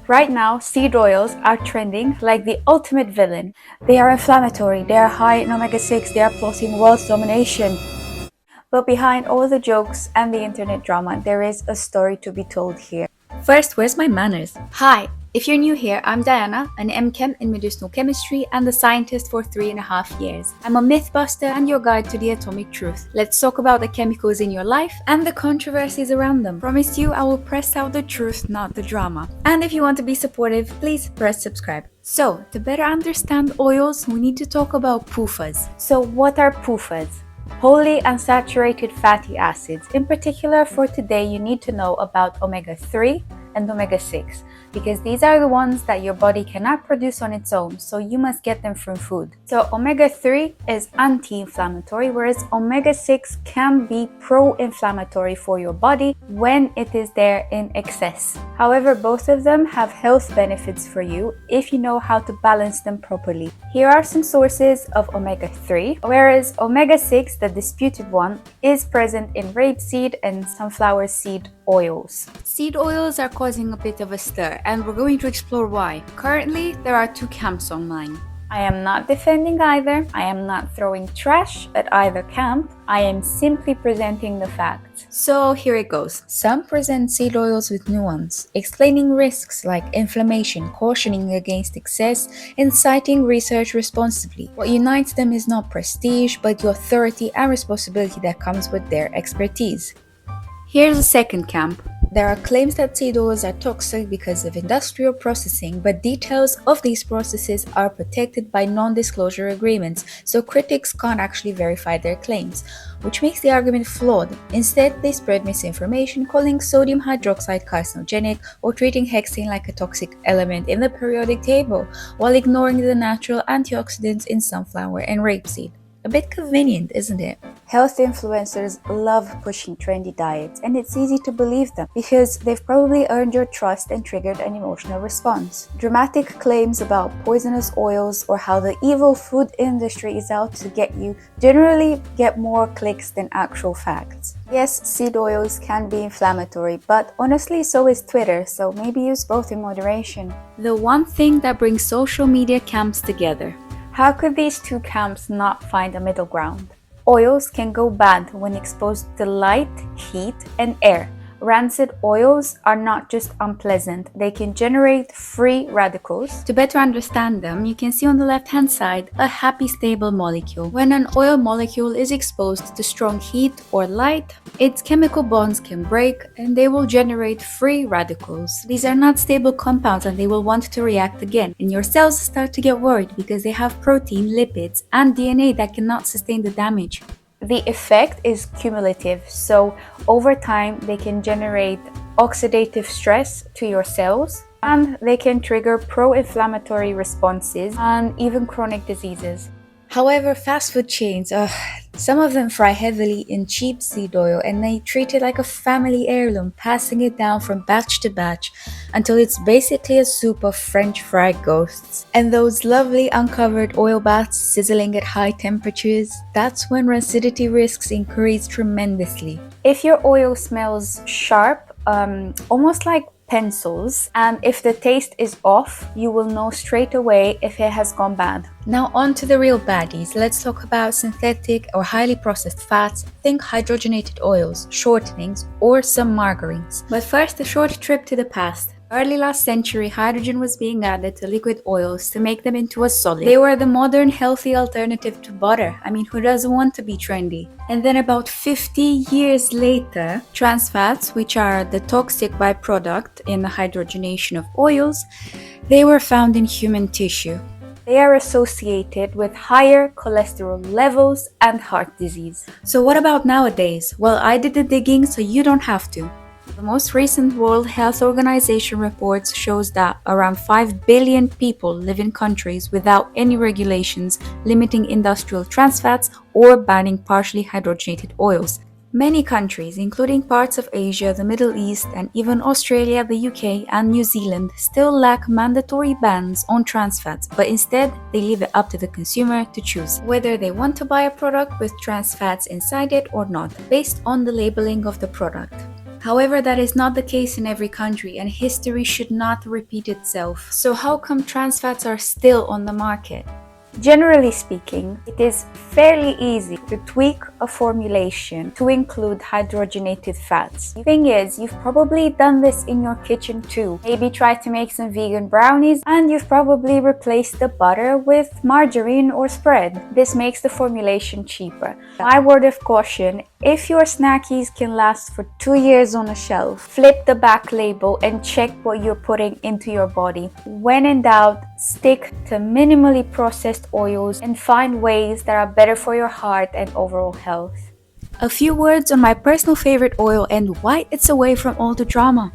Right now, seed oils are trending like the ultimate villain. They are inflammatory, they are high in omega-6, they are plotting world domination. But behind all the jokes and the internet drama, there is a story to be told here. First, where's my manners? Hi, if you're new here, I'm Diana, an MChem in medicinal chemistry and a scientist for 3.5 years. I'm a mythbuster and your guide to the atomic truth. Let's talk about the chemicals in your life and the controversies around them. Promise you, I will press out the truth, not the drama. And if you want to be supportive, please press subscribe. So, to better understand oils, we need to talk about PUFAs. So, what are PUFAs? Polyunsaturated fatty acids. In particular, for today, you need to know about omega-3 and omega-6 because these are the ones that your body cannot produce on its own, so you must get them from food. So omega-3 is anti-inflammatory, whereas omega-6 can be pro-inflammatory for your body when it is there in excess. However, both of them have health benefits for you if you know how to balance them properly. Here are some sources of omega-3, whereas omega-6, the disputed one, is present in rapeseed and sunflower seed oils. Seed oils are causing a bit of a stir, and we're going to explore why. Currently, there are two camps online. I am not defending either. I am not throwing trash at either camp. I am simply presenting the facts. So here it goes. Some present seed oils with nuance, explaining risks like inflammation, cautioning against excess, and citing research responsibly. What unites them is not prestige, but the authority and responsibility that comes with their expertise. Here's the second camp. There are claims that seed oils are toxic because of industrial processing, but details of these processes are protected by non-disclosure agreements, so critics can't actually verify their claims, which makes the argument flawed. Instead, they spread misinformation, calling sodium hydroxide carcinogenic or treating hexane like a toxic element in the periodic table, while ignoring the natural antioxidants in sunflower and rapeseed. A bit convenient, isn't it? Health influencers love pushing trendy diets, and it's easy to believe them because they've probably earned your trust and triggered an emotional response. Dramatic claims about poisonous oils or how the evil food industry is out to get you generally get more clicks than actual facts. Yes, seed oils can be inflammatory, but honestly, so is Twitter, so maybe use both in moderation. The one thing that brings social media camps together. How could these two camps not find a middle ground? Oils can go bad when exposed to light, heat, and air. Rancid oils are not just unpleasant, they can generate free radicals. To better understand them, you can see on the left-hand side a happy stable molecule. When an oil molecule is exposed to strong heat or light, its chemical bonds can break and they will generate free radicals. These are not stable compounds and they will want to react again. And your cells start to get worried because they have protein, lipids, and DNA that cannot sustain the damage. The effect is cumulative, so over time they can generate oxidative stress to your cells and they can trigger pro-inflammatory responses and even chronic diseases. However, fast food chains, some of them fry heavily in cheap seed oil and they treat it like a family heirloom, passing it down from batch to batch until it's basically a soup of French fried ghosts. And those lovely uncovered oil baths sizzling at high temperatures, that's when rancidity risks increase tremendously. If your oil smells sharp, almost like pencils, and if the taste is off, you will know straight away if it has gone bad. Now on to the real baddies. Let's talk about synthetic or highly processed fats. Think hydrogenated oils, shortenings, or some margarines. But first, a short trip to the past. Early last century, hydrogen was being added to liquid oils to make them into a solid. They were the modern, healthy alternative to butter. I mean, who doesn't want to be trendy? And then about 50 years later, trans fats, which are the toxic byproduct in the hydrogenation of oils, they were found in human tissue. They are associated with higher cholesterol levels and heart disease. So what about nowadays? Well, I did the digging, so you don't have to. The most recent World Health Organization reports shows that around 5 billion people live in countries without any regulations limiting industrial trans fats or banning partially hydrogenated oils. Many countries, including parts of Asia, the Middle East, and even Australia, the UK, and New Zealand, still lack mandatory bans on trans fats, but instead they leave it up to the consumer to choose whether they want to buy a product with trans fats inside it or not, based on the labeling of the product. However, that is not the case in every country, and history should not repeat itself. So how come trans fats are still on the market? Generally speaking, it is fairly easy to tweak a formulation to include hydrogenated fats. The thing is, you've probably done this in your kitchen too. Maybe tried to make some vegan brownies and you've probably replaced the butter with margarine or spread. This makes the formulation cheaper. My word of caution, if your snackies can last for 2 years on a shelf, flip the back label and check what you're putting into your body. When in doubt, stick to minimally processed oils and find ways that are better for your heart and overall health. A few words on my personal favorite oil and why it's away from all the drama.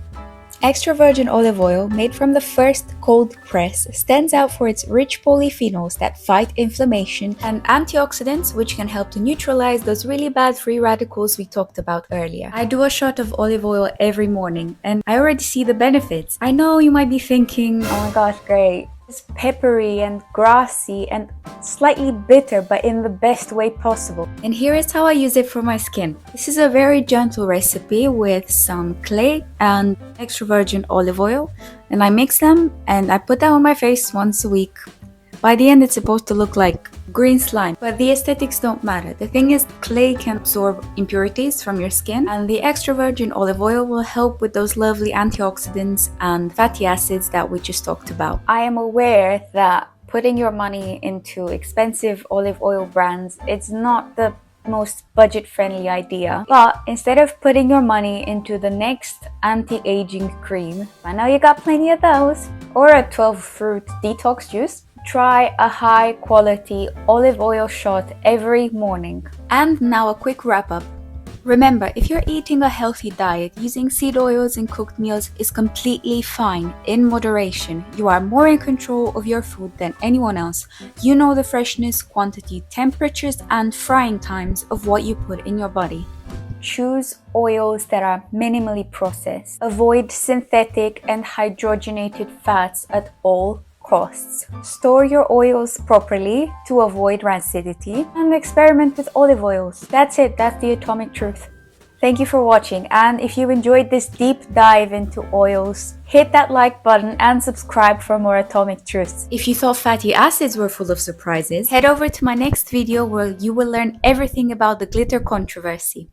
Extra virgin olive oil, made from the first cold press, stands out for its rich polyphenols that fight inflammation and antioxidants, which can help to neutralize those really bad free radicals we talked about earlier. I do a shot of olive oil every morning and I already see the benefits. I know you might be thinking, oh my gosh, great. It's peppery and grassy and slightly bitter, but in the best way possible. And here is how I use it for my skin. This is a very gentle recipe with some clay and extra virgin olive oil, and I mix them and I put that on my face once a week. By the end, it's supposed to look like green slime, but the aesthetics don't matter. The thing is, clay can absorb impurities from your skin, and the extra virgin olive oil will help with those lovely antioxidants and fatty acids that we just talked about. I am aware that putting your money into expensive olive oil brands, it's not the most budget-friendly idea, but instead of putting your money into the next anti-aging cream, I know you got plenty of those, or a 12-fruit detox juice, try a high quality olive oil shot every morning. And now a quick wrap up. Remember, if you're eating a healthy diet, using seed oils in cooked meals is completely fine, in moderation. You are more in control of your food than anyone else. You know the freshness, quantity, temperatures, and frying times of what you put in your body. Choose oils that are minimally processed. Avoid synthetic and hydrogenated fats at all costs. Store your oils properly to avoid rancidity and experiment with olive oils. That's it, that's the atomic truth. Thank you for watching, and if you enjoyed this deep dive into oils, hit that like button and subscribe for more atomic truths. If you thought fatty acids were full of surprises, head over to my next video where you will learn everything about the glitter controversy.